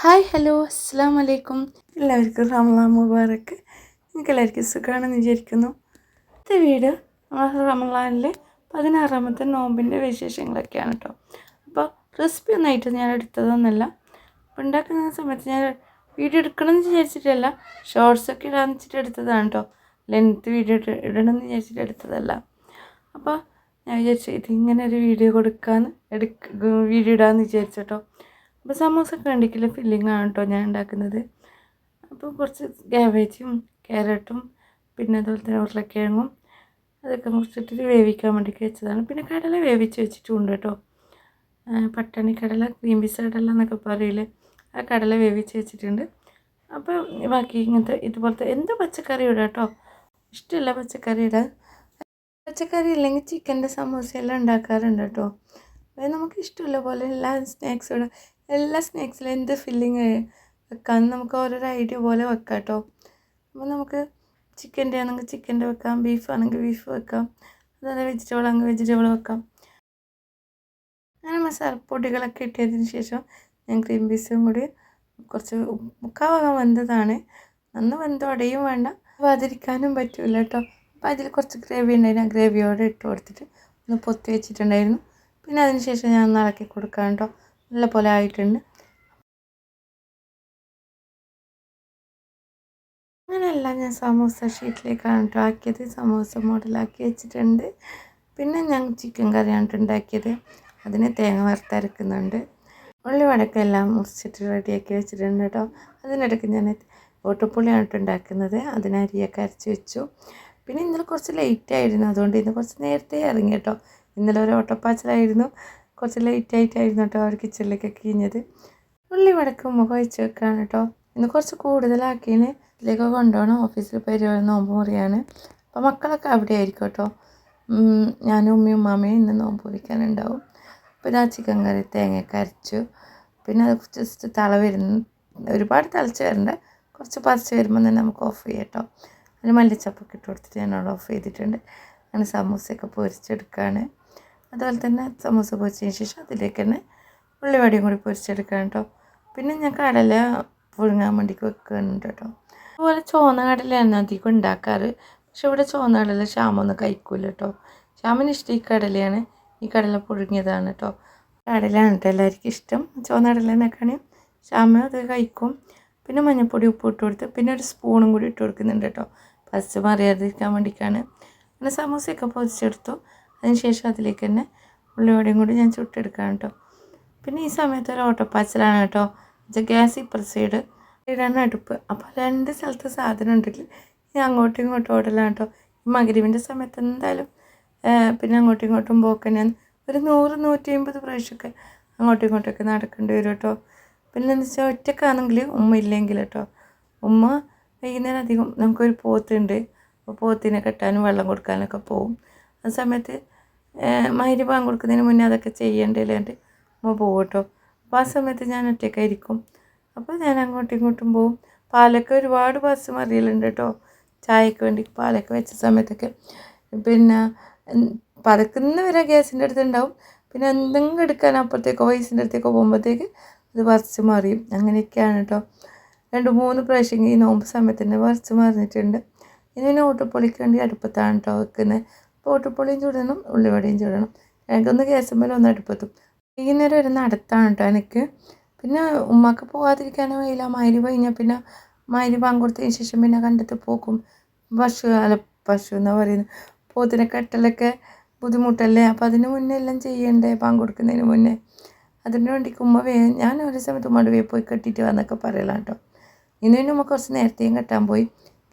Hi hello അസ്സാം വലൈക്കും. എല്ലാവർക്കും റമളാൻ മുബാറക്ക്. നിങ്ങൾക്ക് എല്ലാവർക്കും സുഖമാണെന്ന് വിചാരിക്കുന്നു. ഇന്നത്തെ വീഡിയോ റമളാനിലെ 16ാമത്തെ നോമ്പിൻ്റെ വിശേഷങ്ങളൊക്കെയാണ് കേട്ടോ. അപ്പോൾ റെസിപ്പി ഒന്നായിട്ട് ഞാൻ എടുത്തതൊന്നുമല്ല. അപ്പോൾ ഉണ്ടാക്കുന്ന സമയത്ത് ഞാൻ വീഡിയോ എടുക്കണമെന്ന് വിചാരിച്ചിട്ടല്ല, ഷോർട്സൊക്കെ ഇടാന്ന് വെച്ചിട്ട് എടുത്തതാണ് കേട്ടോ. ലെങ്ത്ത് വീഡിയോ ഇടണമെന്ന് വിചാരിച്ചിട്ട് എടുത്തതല്ല. അപ്പോൾ ഞാൻ വിചാരിച്ചു ഇതിങ്ങനെ ഒരു വീഡിയോ വീഡിയോ ഇടാമെന്ന് വിചാരിച്ചു കേട്ടോ. അപ്പോൾ സമൂസക്ക് വേണ്ടിയിട്ടുള്ള ഫില്ലിംഗ് ആണ് കേട്ടോ ഞാൻ ഉണ്ടാക്കുന്നത്. അപ്പോൾ കുറച്ച് ക്യാബേജും ക്യാരറ്റും പിന്നെ അതുപോലെ തന്നെ ഉരുളക്കിഴങ്ങും അതൊക്കെ മുറിച്ചിട്ട് വേവിക്കാൻ വേണ്ടിയിട്ട് വെച്ചതാണ്. പിന്നെ കടല വേവിച്ച് വെച്ചിട്ടുണ്ട് കേട്ടോ. പട്ടാണി കടല, ഗ്രീൻ പീസ് കടല എന്നൊക്കെ പറയില്ലേ, ആ കടല വേവിച്ച് വെച്ചിട്ടുണ്ട്. അപ്പോൾ ബാക്കി ഇങ്ങനത്തെ ഇതുപോലത്തെ എന്ത് പച്ചക്കറി ഇടാം കേട്ടോ. ഇഷ്ടമില്ല പച്ചക്കറി ഇടാൻ. പച്ചക്കറി ഇല്ലെങ്കിൽ ചിക്കൻ്റെ സമൂസയെല്ലാം ഉണ്ടാക്കാറുണ്ട് കേട്ടോ. അത് നമുക്ക് ഇഷ്ടമുള്ള പോലെ എല്ലാ സ്നാക്സിലും എന്ത് ഫില്ലിങ് വെക്കാം നമുക്ക് ഓരോരോ ഐഡിയ പോലെ വെക്കാം കേട്ടോ. അപ്പോൾ നമുക്ക് ചിക്കൻ്റെ ആണെങ്കിൽ ചിക്കൻ്റെ വെക്കാം, ബീഫ് ആണെങ്കിൽ ബീഫ് വെക്കാം, അതുപോലെ വെജിറ്റബിൾ ആണെങ്കിൽ വെജിറ്റബിൾ വെക്കാം. അങ്ങനെ മസാലപ്പൊടികളൊക്കെ ഇട്ടതിന് ശേഷം ഞാൻ ഗ്രീൻ പീസും കൂടി കുറച്ച് മുക്കാഭാഗം വെന്തതാണ്. നന്ന് വെന്തോടെയും വേണ്ട, വാതിരിക്കാനും പറ്റില്ല കേട്ടോ. അപ്പോൾ അതിൽ കുറച്ച് ഗ്രേവി ഉണ്ടായിരുന്നു, ആ ഗ്രേവിയോടെ ഇട്ട് കൊടുത്തിട്ട് ഒന്ന് പൊത്തി വെച്ചിട്ടുണ്ടായിരുന്നു. പിന്നെ അതിന് ശേഷം ഞാൻ ഒന്ന് ഇളക്കി കൊടുക്കാം കേട്ടോ. നല്ല പോലെ ആയിട്ടുണ്ട്. അങ്ങനെയല്ല, ഞാൻ സമൂസ ഷീറ്റിലേക്കാണ് കേട്ടോ ആക്കിയത്. സമൂസ മോഡലാക്കി വെച്ചിട്ടുണ്ട്. പിന്നെ ഞാൻ ചിക്കൻ കറിയാണ് ഉണ്ടാക്കിയത്. അതിന് തേങ്ങ വറുത്തരക്കുന്നുണ്ട്. ഉള്ളിവടക്കെല്ലാം മുറിച്ചിട്ട് റെഡിയാക്കി വെച്ചിട്ടുണ്ട് കേട്ടോ. അതിനിടയ്ക്ക് ഞാൻ ഓട്ടപ്പുളിയാണ് ഉണ്ടാക്കുന്നത്. അതിന് അരിയൊക്കെ അരച്ച് വെച്ചു. പിന്നെ ഇന്നലെ കുറച്ച് ലേറ്റ് ആയിരുന്നു, അതുകൊണ്ട് ഇന്ന് കുറച്ച് നേരത്തെ ഇറങ്ങി കേട്ടോ. ഇന്നലെ ഒരു ഓട്ടപ്പാച്ചിലായിരുന്നു, കുറച്ച് ലേറ്റായിട്ടായിരുന്നു കേട്ടോ അവർ കിച്ചണിലേക്കൊക്കെ കഴിഞ്ഞത്. ഉള്ളിവടക്ക് മുഖം വെച്ച് വെക്കുകയാണ് കേട്ടോ. ഇന്ന് കുറച്ച് കൂടുതലാക്കിയതിന് ഇതിലേക്ക് കൊണ്ടുപോകണം. ഓഫീസിൽ പരിപാടി നോമ്പ് മുറിയാണ്. അപ്പോൾ മക്കളൊക്കെ അവിടെ ആയിരിക്കും കേട്ടോ. ഞാനും ഉമ്മയും മാമയും ഇന്ന് നോമ്പ് മുറിക്കാനുണ്ടാവും. പിന്നെ ആ ചിക്കൻ കറി തേങ്ങയൊക്കെ അരച്ചു. പിന്നെ അത് ജസ്റ്റ് ഒരുപാട് തിളച്ച് വരണ്ട, കുറച്ച് പറിച്ച് വരുമ്പോൾ തന്നെ നമുക്ക് ഓഫ് ചെയ്യാം കേട്ടോ. അതിന് മല്ലിച്ചപ്പൊക്കെ ഇട്ട് കൊടുത്തിട്ട് ഞാനവിടെ ഓഫ് ചെയ്തിട്ടുണ്ട്. അങ്ങനെ സമൂസയൊക്കെ പൊരിച്ചെടുക്കുകയാണ്. അതുപോലെ തന്നെ സമൂസ പൊരിച്ചതിന് ശേഷം അതിലേക്ക് തന്നെ ഉള്ളിവടയും കൂടി പൊരിച്ചെടുക്കണം കേട്ടോ. പിന്നെ ഞാൻ കടല പുഴുങ്ങാൻ വേണ്ടിക്ക് വെക്കുന്നുണ്ട് കേട്ടോ. അതുപോലെ ചുവന്ന കടലയാണ് അധികം ഉണ്ടാക്കാറ്. പക്ഷെ ഇവിടെ ചുവന്ന കടല ശ്യാമൊന്നും കഴിക്കൂല കേട്ടോ. ശ്യാമിന് ഇഷ്ടം ഈ കടലയാണ്. ഈ കടല പുഴുങ്ങിയതാണ് കേട്ടോ. കടലയാണ് കേട്ടോ എല്ലാവർക്കും ഇഷ്ടം. ചുവന്ന കടലേനൊക്കെയാണ് ശ്യാമ അത് കഴിക്കും. പിന്നെ മഞ്ഞൾപ്പൊടി ഉപ്പ് ഇട്ട് കൊടുത്ത് പിന്നെ ഒരു സ്പൂണും കൂടി ഇട്ട് കൊടുക്കുന്നുണ്ട് കേട്ടോ, പച്ച മറിയാതിരിക്കാൻ വേണ്ടിയിട്ടാണ്. പിന്നെ സമൂസയൊക്കെ പൊരിച്ചെടുത്തു. അതിന് ശേഷം അതിലേക്ക് തന്നെ ഉള്ളിവടയും കൂടി ഞാൻ ചുട്ടെടുക്കുകയാണ് കേട്ടോ. പിന്നെ ഈ സമയത്ത് ഒരു ഓട്ടപ്പാച്ചിലാണ് കേട്ടോ. ഗ്യാസ് ഇപ്പുറ സൈഡ് ഇടാൻ അടുപ്പ്. അപ്പോൾ രണ്ട് സ്ഥലത്ത് സാധനം ഉണ്ടെങ്കിൽ ഞാൻ അങ്ങോട്ടും ഇങ്ങോട്ടും ഓടലാണ് കേട്ടോ. ഈ മഗ്‌രിബിൻ്റെ സമയത്ത് എന്തായാലും പിന്നെ അങ്ങോട്ടും ഇങ്ങോട്ടും പോക്കാൻ ഞാൻ ഒരു 100-150 പ്രാവശ്യമൊക്കെ അങ്ങോട്ടും ഇങ്ങോട്ടൊക്കെ നടക്കേണ്ടി വരും കേട്ടോ. പിന്നെ എന്താ വെച്ചാൽ ഒറ്റക്കാണെങ്കിൽ ഉമ്മ ഇല്ലെങ്കിൽ കേട്ടോ. ഉമ്മ വൈകുന്നേരം അധികം നമുക്കൊരു പോത്തുണ്ട്, അപ്പോൾ പോത്തിനെ കെട്ടാനും വെള്ളം കൊടുക്കാനൊക്കെ പോവും. ആ സമയത്ത് മഗ്‌രിബ് ബാങ്ക് കൊടുക്കുന്നതിന് മുന്നേ അതൊക്കെ ചെയ്യേണ്ടതില്ലാണ്ട് ഉമ്മ പോകും കേട്ടോ. അപ്പോൾ ആ സമയത്ത് ഞാൻ ഒറ്റയ്ക്കായിരിക്കും. അപ്പോൾ ഞാൻ അങ്ങോട്ടും ഇങ്ങോട്ടും പോവും. പാലൊക്കെ ഒരുപാട് ബസ് മറിയലുണ്ട് കേട്ടോ. ചായക്ക് വേണ്ടി പാലൊക്കെ വെച്ച സമയത്തൊക്കെ പിന്നെ പതക്കുന്നവരെ ഗ്യാസിൻ്റെ അടുത്ത് ഉണ്ടാവും. പിന്നെ എന്തെങ്കിലും എടുക്കാൻ അപ്പുറത്തേക്കോ വയസ്സിൻ്റെ അടുത്തേക്കോ പോകുമ്പോഴത്തേക്ക് അത് പറിച്ച് മറിയും. അങ്ങനെയൊക്കെയാണ് കേട്ടോ. 2-3 പ്രാവശ്യം ഈ നോമ്പ് സമയത്ത് തന്നെ പറിച്ച് മറിഞ്ഞിട്ടുണ്ട്. ഇനി ഓട്ടപ്പൊളിക്ക് വേണ്ടി അടുപ്പത്താണ് കേട്ടോ വെക്കുന്നത്. അപ്പോൾ ഓട്ടപ്പൊളിയും ചുടണം, ഉള്ളിവടയും ചുടണം. എനിക്കൊന്ന് ഗ്യാസുമ്മേലും ഒന്ന് അടുപ്പത്തും. വൈകുന്നേരം ഒരു നടത്താണ് കേട്ടോ എനിക്ക്. പിന്നെ ഉമ്മക്ക് പോകാതിരിക്കാനോ കഴിയില്ല. മഗ്‌രിബ് കഴിഞ്ഞാൽ പിന്നെ മഗ്‌രിബ് ബാങ്ക് കൊടുത്തതിന് ശേഷം പിന്നെ കണ്ടത്ത് പോക്കും. പശു എന്നാ പറയുന്നത്, പോത്തിനെ കെട്ടലൊക്കെ ബുദ്ധിമുട്ടല്ലേ. അപ്പോൾ അതിന് മുന്നേ എല്ലാം ചെയ്യണ്ടേ, ബാങ്ക് കൊടുക്കുന്നതിന് മുന്നേ. അതിന് വേണ്ടി ഉമ്മ ഞാൻ ഒരു സമയത്ത് ഉമ്മയുടെ പോയി കെട്ടിയിട്ട് വന്നൊക്കെ പറയലാണ് കേട്ടോ. ഇന്ന് ഉമ്മ കുറച്ച് നേരത്തെയും കെട്ടാൻ പോയി.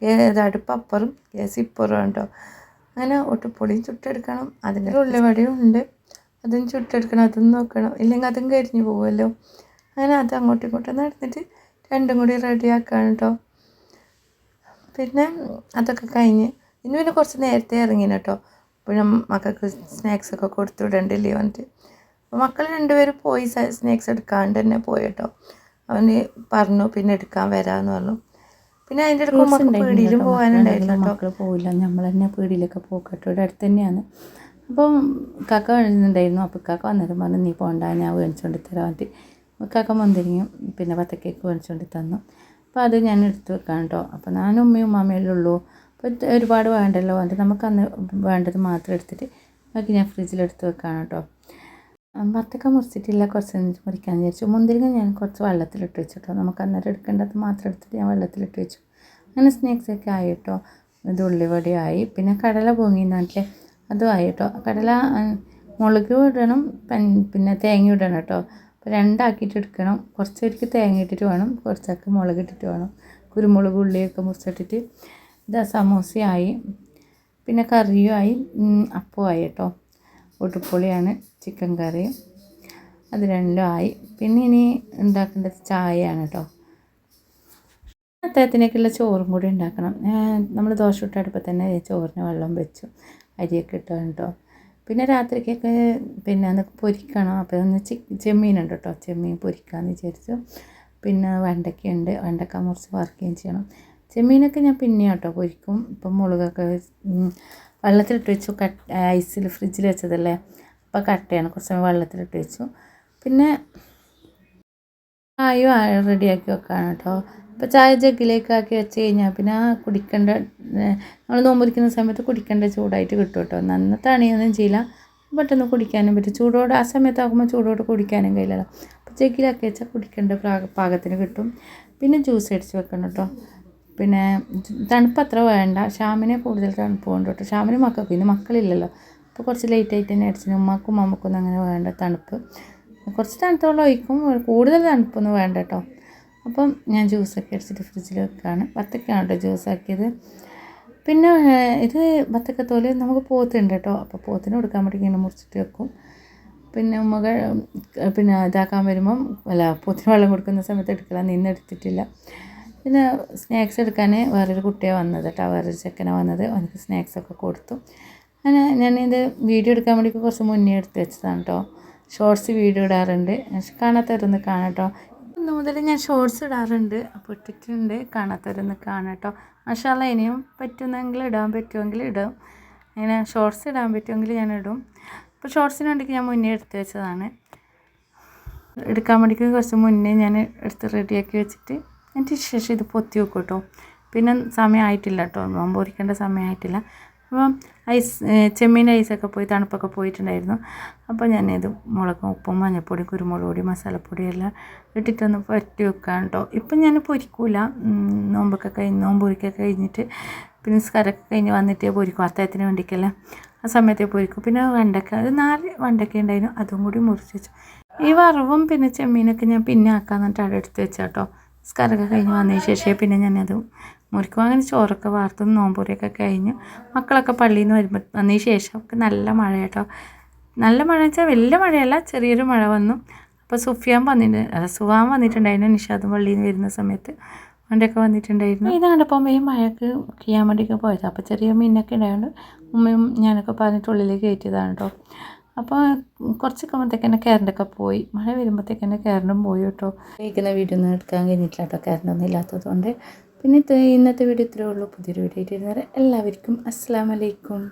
അടുപ്പ് അപ്പുറം ഗ്യാസ് ഇപ്പുറമാണ് കേട്ടോ. അങ്ങനെ ഒട്ടപ്പൊളിയും ചുട്ടെടുക്കണം. അതിൻ്റെ ഉള്ളിവടയും ഉണ്ട്, അതും ചുട്ടെടുക്കണം, അതും നോക്കണം, ഇല്ലെങ്കിൽ അതും കരിഞ്ഞു പോകുമല്ലോ. അങ്ങനെ അത് അങ്ങോട്ടും ഇങ്ങോട്ടും നടന്നിട്ട് രണ്ടും കൂടി റെഡിയാക്കുകയാണ് കേട്ടോ. പിന്നെ അതൊക്കെ കഴിഞ്ഞ് ഇന്ന് പിന്നെ കുറച്ച് നേരത്തെ ഇറങ്ങിന് കേട്ടോ. പിന്നെ മക്കൾക്ക് സ്നാക്സൊക്കെ കൊടുത്തു വിടണ്ടില്ലേ വന്നിട്ട്. അപ്പോൾ മക്കൾ 2 പേരും പോയി സ്നാക്സ് എടുക്കാണ്ട് തന്നെ പോയി കേട്ടോ. അവന് പറഞ്ഞു പിന്നെ എടുക്കാൻ വരാമെന്ന് പറഞ്ഞു. പിന്നെ അതിൻ്റെ ഇടയ്ക്ക് മക്കൾ പീടിയിലും പോകാനുണ്ടായിരുന്നു കേട്ടോ. മക്കൾ പോയില്ല, നമ്മൾ തന്നെ പീടിയിലൊക്കെ പോകട്ടോ. ഇവിടെ അടുത്ത് തന്നെയാണ്. അപ്പം കാക്ക വരുന്നുണ്ടായിരുന്നു. അപ്പോൾ കാക്ക വന്നിട്ട് പറഞ്ഞു നീ പോകണ്ട, ഞാൻ മേടിച്ചുകൊണ്ട് തരാൻ വേണ്ടി കാക്ക മുന്തിരിങ്ങയും പിന്നെ വത്തക്കയൊക്കെ മേടിച്ചുകൊണ്ട് തന്നു. അപ്പോൾ അത് ഞാൻ എടുത്ത് വെക്കാം കേട്ടോ. അപ്പോൾ ഞാനും ഉമ്മയും ഉമ്മാമയല്ലേ ഉള്ളൂ. അപ്പോൾ ഒരുപാട് വേണ്ടല്ലോ, അത് നമുക്കന്ന് വേണ്ടത് മാത്രം എടുത്തിട്ട് ബാക്കി ഞാൻ ഫ്രിഡ്ജിലെടുത്ത് വെക്കാം കേട്ടോ. വത്തക്ക മുറിച്ചിട്ടില്ല, കുറച്ച് മുറിക്കാൻ വിചാരിച്ചു. മുന്തിരിങ്ങ ഞാൻ കുറച്ച് വെള്ളത്തിലിട്ട് വെച്ചു കേട്ടോ. നമുക്ക് അന്നേരം എടുക്കേണ്ടത് മാത്രം എടുത്തിട്ട് ഞാൻ വെള്ളത്തിലിട്ട് വെച്ചു. അങ്ങനെ സ്നാക്സൊക്കെ ആയി കേട്ടോ. ഇത് ഉള്ളിവട ആയി. പിന്നെ കടല പൊങ്ങിയെന്ന് പറഞ്ഞില്ലേ, അതും ആയി കേട്ടോ. കടല മുളക് ഇടണം, പിന്നെ തേങ്ങ ഇടണം കേട്ടോ. അപ്പോൾ രണ്ടാക്കിയിട്ട് എടുക്കണം. കുറച്ചേർക്ക് തേങ്ങ ഇട്ടിട്ട് വേണം, കുറച്ചൊക്കെ മുളക് ഇട്ടിട്ട് വേണം. കുരുമുളക് ഉള്ളിയൊക്കെ മുറിച്ചിട്ടിട്ട്. ഇതാ സമൂസയായി, പിന്നെ കറിയും ആയി, അപ്പവുമായി കേട്ടോ. ഒട്ടുപൊളിയാണ് ചിക്കൻ കറി, അത് രണ്ടും ആയി. പിന്നെ ഇനി ഉണ്ടാക്കേണ്ടത് ചായയാണ് കേട്ടോ. അത്താഴത്തിനേക്കുള്ള ചോറും കൂടി ഉണ്ടാക്കണം. നമ്മൾ ദോശ ഇട്ട അടുപ്പോൾ തന്നെ ചോറിന് വെള്ളം വെച്ചു, അരിയൊക്കെ ഇട്ടോ കേട്ടോ. പിന്നെ രാത്രിക്കൊക്കെ പിന്നെ അത് പൊരിക്കണം. അപ്പോൾ ഒന്ന് ചെമ്മീനുണ്ട് കേട്ടോ, ചെമ്മീൻ പൊരിക്കാമെന്ന് വിചാരിച്ചു. പിന്നെ വെണ്ടയ്ക്കയുണ്ട്, വെണ്ടയ്ക്ക മുറിച്ച് വറുക്കുകയും ചെയ്യണം. ചെമ്മീനൊക്കെ ഞാൻ പിന്നെ കേട്ടോ പൊരിക്കും. ഇപ്പം മുളകൊക്കെ വെള്ളത്തിലിട്ട് വെച്ചു, ഐസിൽ ഫ്രിഡ്ജിൽ വെച്ചതല്ലേ, അപ്പോൾ കട്ടയാണ്, കുറച്ച് സമയം വെള്ളത്തിലിട്ട് വെച്ചു. പിന്നെ ചായയും റെഡിയാക്കി വെക്കാണ് കേട്ടോ. ഇപ്പോൾ ചായ ജഗ്ഗിലേക്ക് ആക്കി വെച്ച് കഴിഞ്ഞാൽ പിന്നെ കുടിക്കേണ്ട, നമ്മൾ നോമ്പൊരിക്കുന്ന സമയത്ത് കുടിക്കേണ്ട ചൂടായിട്ട് കിട്ടും കേട്ടോ. നന്ന തണിയൊന്നും ചെയ്യില്ല, പെട്ടെന്ന് കുടിക്കാനും പറ്റും. ചൂടോടെ ആ സമയത്താകുമ്പോൾ ചൂടോടെ കുടിക്കാനും കഴിയില്ലല്ലോ. അപ്പോൾ ജഗ്ഗിലാക്കി വെച്ചാൽ കുടിക്കേണ്ട പാകത്തിന് കിട്ടും. പിന്നെ ജ്യൂസ് അടിച്ച് വെക്കണം കേട്ടോ. പിന്നെ തണുപ്പ് അത്ര വേണ്ട, ഷാമിനെ കൂടുതൽ തണുപ്പ് കൊണ്ട് കേട്ടോ. ഷാമിന് മക്കൾക്ക്, ഇന്ന് മക്കളില്ലല്ലോ, അപ്പോൾ കുറച്ച് ലേറ്റായിട്ട് തന്നെ അടിച്ചിന്. ഉമ്മാക്കും മമ്മക്കൊന്നും അങ്ങനെ വേണ്ട തണുപ്പ്, കുറച്ച് തണുത്തോളം ഒഴിക്കും, കൂടുതൽ തണുപ്പൊന്നും വേണ്ട കേട്ടോ. അപ്പം ഞാൻ ജ്യൂസൊക്കെ അടിച്ചിട്ട് ഫ്രിഡ്ജിൽ വെക്കുകയാണ്. വത്തക്കയാണ് കേട്ടോ ജ്യൂസാക്കിയത്. പിന്നെ ഇത് വത്തക്കത്തോല് നമുക്ക് പോത്തുണ്ട് കേട്ടോ, അപ്പോൾ പോത്തിന് കൊടുക്കാൻ വേണ്ടി ഇങ്ങനെ മുറിച്ചിട്ട് വെക്കും. പിന്നെ പിന്നെ ഇതാക്കാൻ വരുമ്പം പോത്തിന് വെള്ളം കൊടുക്കുന്ന സമയത്ത് എടുക്കില്ല, നിന്നെടുത്തിട്ടില്ല. പിന്നെ സ്നാക്സ് എടുക്കാൻ വേറൊരു കുട്ടിയാണ് വന്നത് കേട്ടോ, വേറൊരു ചെക്കനാണ് വന്നത്. അവനക്ക് സ്നാക്സൊക്കെ കൊടുത്തു. അങ്ങനെ ഞാനിത് വീഡിയോ എടുക്കാൻ വേണ്ടി കുറച്ച് മുന്നേ എടുത്ത് വെച്ചതാണ് കേട്ടോ. ഷോർട്സ് വീഡിയോ ഇടാറുണ്ട്, കാണാത്തവരൊന്ന് കാണാം കേട്ടോ. ഇന്ന് മുതൽ ഞാൻ ഷോർട്സ് ഇടാറുണ്ട്, അപ്പോൾ ഇട്ടിട്ടുണ്ട്, കാണാത്തവരൊന്ന് കാണാം കേട്ടോ. മാഷാ അല്ലാഹ്, ഇനിയും പറ്റുന്നെങ്കിൽ ഇടാൻ പറ്റുമെങ്കിൽ ഇടും. അങ്ങനെ ഷോർട്സ് ഇടാൻ പറ്റുമെങ്കിൽ ഞാൻ ഇടും. അപ്പോൾ ഷോർട്സിന് വേണ്ടിയിട്ട് ഞാൻ മുന്നേ എടുത്ത് വെച്ചതാണ്. എടുക്കാൻ വേണ്ടിയിട്ട് കുറച്ച് മുന്നേ ഞാൻ എടുത്ത് റെഡിയാക്കി വെച്ചിട്ട് എന്നിട്ട് ശേഷം ഇത് പൊത്തി വെക്കും കേട്ടോ. പിന്നെ സമയമായിട്ടില്ല കേട്ടോ, നോമ്പ് പൊരിക്കേണ്ട സമയമായിട്ടില്ല. അപ്പം ചെമ്മീൻ ഐസൊക്കെ പോയി തണുപ്പൊക്കെ പോയിട്ടുണ്ടായിരുന്നു. അപ്പോൾ ഞാനിത് മുളകും ഉപ്പും മഞ്ഞൾപ്പൊടി കുരുമുളക് പൊടി മസാലപ്പൊടി എല്ലാം ഇട്ടിട്ടൊന്ന് പറ്റി വെക്കാം കേട്ടോ. ഇപ്പം ഞാൻ പൊരിക്കൂല, നോമ്പ് പൊരിക്കൊക്കെ കഴിഞ്ഞിട്ട് പിന്നെ നിസ്കാരമൊക്കെ കഴിഞ്ഞ് വന്നിട്ടേ പൊരിക്കും, അത്താഴത്തിന് വേണ്ടിക്കല്ലേ, ആ സമയത്തേ പൊരിക്കും. പിന്നെ വെണ്ടയ്ക്ക, ഒരു 4 വെണ്ടയ്ക്ക ഉണ്ടായിരുന്നു, അതും കൂടി മുറിച്ച് വെച്ചു. ഈ വറവും പിന്നെ ചെമ്മീനൊക്കെ ഞാൻ പിന്നെ ആക്കാമെന്ന് പറഞ്ഞിട്ട് അവിടെ എടുത്ത് വെച്ചാൽ കേട്ടോ. നിസ്കാരമൊക്കെ കഴിഞ്ഞ് വന്നതിന് ശേഷം പിന്നെ ഞാനത് മുറിക്കും. അങ്ങനെ ചോറൊക്കെ വാർത്തും നോമ്പൂരിയൊക്കെ കഴിഞ്ഞ് മക്കളൊക്കെ പള്ളിയിൽ നിന്ന് വന്നതിന് ശേഷം ഒക്കെ നല്ല മഴ കേട്ടോ. നല്ല മഴ വെച്ചാൽ വലിയ മഴയല്ല, ചെറിയൊരു മഴ വന്നു. അപ്പോൾ സുഫാൻ വന്നിട്ടുണ്ടായിരുന്നു, നിഷാദും പള്ളിയിൽ നിന്ന് വരുന്ന സമയത്ത് അവൻ്റെയൊക്കെ വന്നിട്ടുണ്ടായിരുന്നു. ഇത് കണ്ടപ്പോൾ ഈ മഴക്ക് ചെയ്യാൻ വേണ്ടിയൊക്കെ പോയത്. അപ്പോൾ ചെറിയ മീനൊക്കെ ഉണ്ടായതുകൊണ്ട് ഉമ്മയും ഞാനൊക്കെ പറഞ്ഞിട്ട് ഉള്ളിലേക്ക് കയറ്റിയതാണ് കേട്ടോ. അപ്പോൾ കുറച്ചൊക്കെ ആകുമ്പോഴത്തേക്കന്നെ കറണ്ടൊക്കെ പോയി, മഴ വരുമ്പോഴത്തേക്കന്നെ കറണ്ടും പോയി കേട്ടോ. കഴിക്കുന്ന വീഡിയോ ഒന്നും എടുക്കാൻ കഴിഞ്ഞിട്ടില്ല കേട്ടോ, കറണ്ടൊന്നും ഇല്ലാത്തതുകൊണ്ട്. പിന്നെ ഇന്നത്തെ വീഡിയോ ഇത്രയേ ഉള്ളൂ. പുതിയൊരു വീഡിയോ ആയിട്ട് വരുന്നവരെ എല്ലാവർക്കും അസ്സലാമു അലൈക്കും.